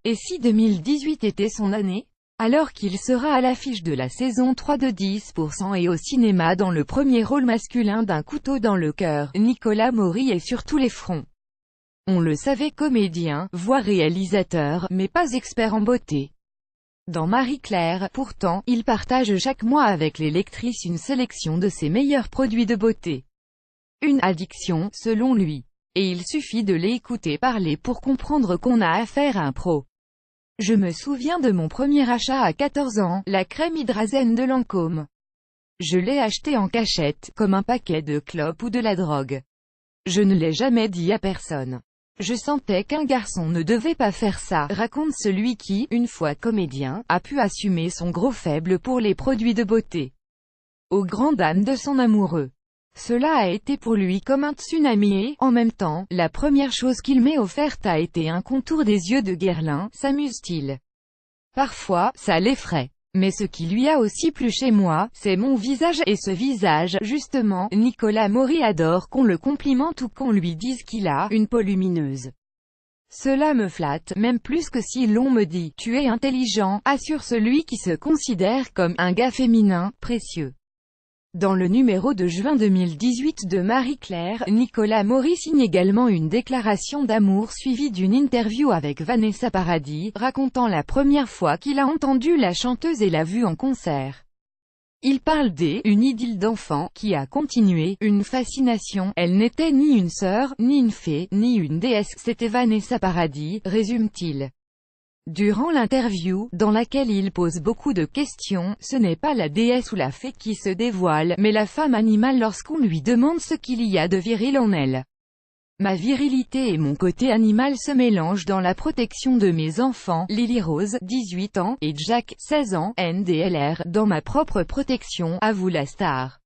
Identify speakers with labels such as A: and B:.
A: Et si 2018 était son année? Alors qu'il sera à l'affiche de la saison 3 de 10% et au cinéma dans le premier rôle masculin d'un couteau dans le cœur, Nicolas Maury est sur tous les fronts. On le savait comédien, voire réalisateur, mais pas expert en beauté. Dans Marie-Claire, pourtant, il partage chaque mois avec les lectrices une sélection de ses meilleurs produits de beauté. Une addiction, selon lui. Et il suffit de l'écouter parler pour comprendre qu'on a affaire à un pro. Je me souviens de mon premier achat à 14 ans, la crème Hydrazène de Lancôme. Je l'ai acheté en cachette, comme un paquet de clopes ou de la drogue. Je ne l'ai jamais dit à personne. Je sentais qu'un garçon ne devait pas faire ça, raconte celui qui, une fois comédien, a pu assumer son gros faible pour les produits de beauté. Aux grandes dames de son amoureux. Cela a été pour lui comme un tsunami et, en même temps, la première chose qu'il m'ait offerte a été un contour des yeux de Guerlain, s'amuse-t-il. Parfois, ça l'effraie. Mais ce qui lui a aussi plu chez moi, c'est mon visage, et ce visage, justement, Nicolas Maury adore qu'on le complimente ou qu'on lui dise qu'il a une peau lumineuse. Cela me flatte, même plus que si l'on me dit « tu es intelligent », assure celui qui se considère comme un gars féminin, précieux. Dans le numéro de juin 2018 de Marie-Claire, Nicolas Maury signe également une déclaration d'amour suivie d'une interview avec Vanessa Paradis, racontant la première fois qu'il a entendu la chanteuse et l'a vue en concert. Il parle une idylle d'enfant, qui a continué, une fascination, elle n'était ni une sœur, ni une fée, ni une déesse, c'était Vanessa Paradis, résume-t-il. Durant l'interview, dans laquelle il pose beaucoup de questions, ce n'est pas la déesse ou la fée qui se dévoile, mais la femme animale lorsqu'on lui demande ce qu'il y a de viril en elle. Ma virilité et mon côté animal se mélangent dans la protection de mes enfants, Lily Rose, 18 ans, et Jack, 16 ans, NDLR, dans ma propre protection, avoue la star.